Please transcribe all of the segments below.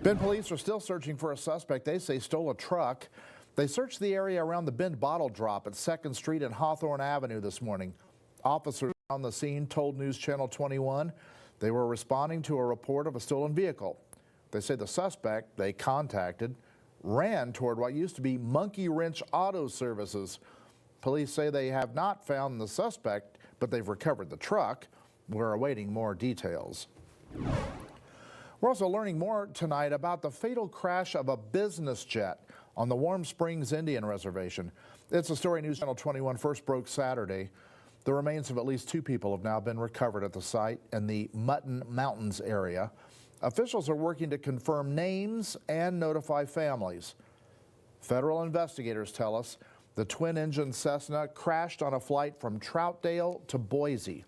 Bend police are still searching for a suspect they say stole a truck. They searched the area around the Bend bottle drop at 2nd Street and Hawthorne Avenue this morning. Officers on the scene told News Channel 21 they were responding to a report of a stolen vehicle. They say the suspect they contacted ran toward what used to be Monkey Wrench Auto Services. Police say they have not found the suspect, but they've recovered the truck. We're awaiting more details. We're also learning more tonight about the fatal crash of a business jet on the Warm Springs Indian Reservation. It's a story News Channel 21 first broke Saturday. The remains of at least 2 people have now been recovered at the site in the Mutton Mountains area. Officials are working to confirm names and notify families. Federal investigators tell us the twin-engine Cessna crashed on a flight from Troutdale to Boise.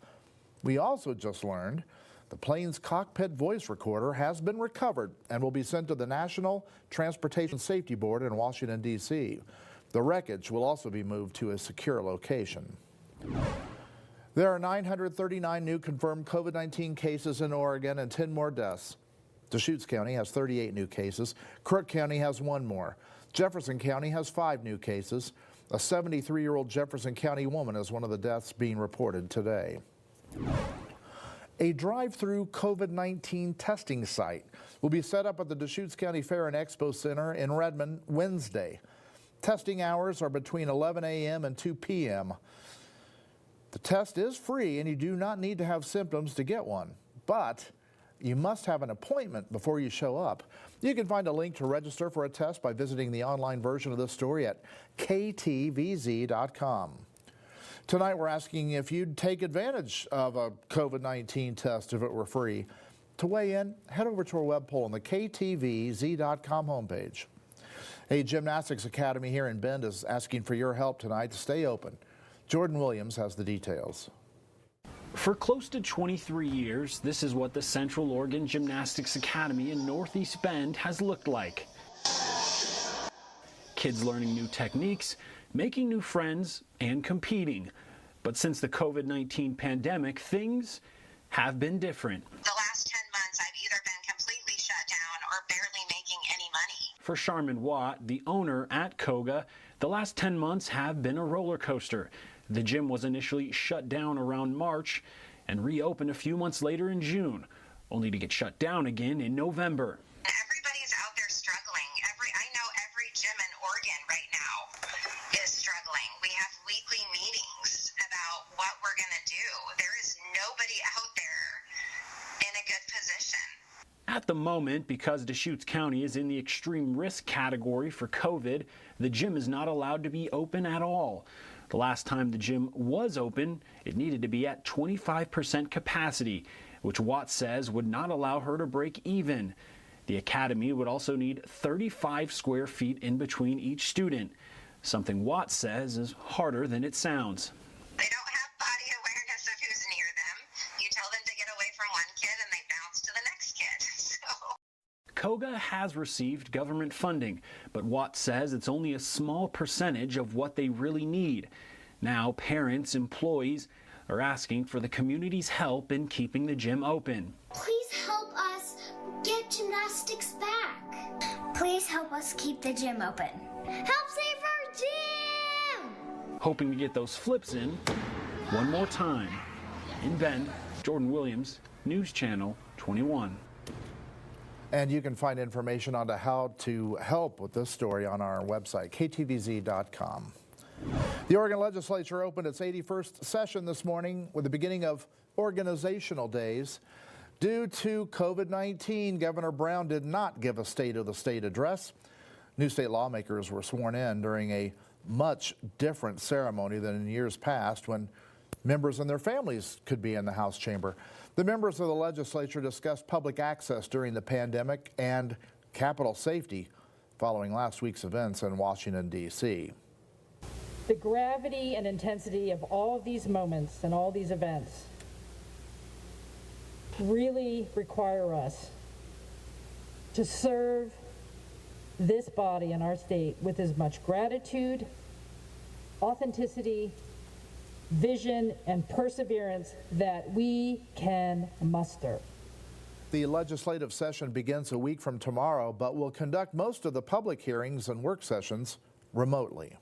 We also just learned the plane's cockpit voice recorder has been recovered and will be sent to the National Transportation Safety Board in Washington, D.C. The wreckage will also be moved to a secure location. There are 939 new confirmed COVID-19 cases in Oregon and 10 more deaths. Deschutes County has 38 new cases. Crook County has 1 more. Jefferson County has 5 new cases. A 73-year-old Jefferson County woman is one of the deaths being reported today. A drive-through COVID-19 testing site will be set up at the Deschutes County Fair and Expo Center in Redmond Wednesday. Testing hours are between 11 a.m. and 2 p.m. The test is free and you do not need to have symptoms to get one, but you must have an appointment before you show up. You can find a link to register for a test by visiting the online version of this story at ktvz.com. Tonight we're asking if you'd take advantage of a COVID-19 test if it were free. To weigh in, head over to our web poll on the ktvz.com homepage. A gymnastics academy here in Bend is asking for your help tonight to stay open. Jordan Williams has the details. For close to 23 years, this is what the Central Oregon Gymnastics Academy in Northeast Bend has looked like. Kids learning new techniques, making new friends, and competing. But since the COVID-19 pandemic, things have been different. The last 10 months, I've either been completely shut down or barely making any money. For Charmin Watt, the owner at Koga, the last 10 months have been a roller coaster. The gym was initially shut down around March and reopened a few months later in June, only to get shut down again in November. Everybody's out there struggling. I know every gym in Oregon right now is struggling. We have weekly meetings about what we're going to do. There is nobody out there in a good position. At the moment, because Deschutes County is in the extreme risk category for COVID, the gym is not allowed to be open at all. The last time the gym was open, it needed to be at 25% capacity, which Watts says would not allow her to break even. The academy would also need 35 square feet in between each student, something Watts says is harder than it sounds. They don't have body awareness of who's near them. You tell them to get away from one kid and they bounce to the next kid. Koga has received government funding, but Watts says it's only a small percentage of what they really need. Now, parents, employees are asking for the community's help in keeping the gym open. Please help us get gymnastics back. Please help us keep the gym open. Help save our gym! Hoping to get those flips in one more time. In Bend, Jordan Williams, News Channel 21. And you can find information on how to help with this story on our website, ktvz.com. The Oregon Legislature opened its 81st session this morning with the beginning of organizational days. Due to COVID-19, Governor Brown did not give a State of the State address. New state lawmakers were sworn in during a much different ceremony than in years past when members and their families could be in the House chamber. The members of the legislature discussed public access during the pandemic and Capitol safety following last week's events in Washington, D.C. The gravity and intensity of all of these moments and all these events really require us to serve this body and our state with as much gratitude, authenticity, vision, and perseverance that we can muster. The legislative session begins a week from tomorrow, but will conduct most of the public hearings and work sessions remotely.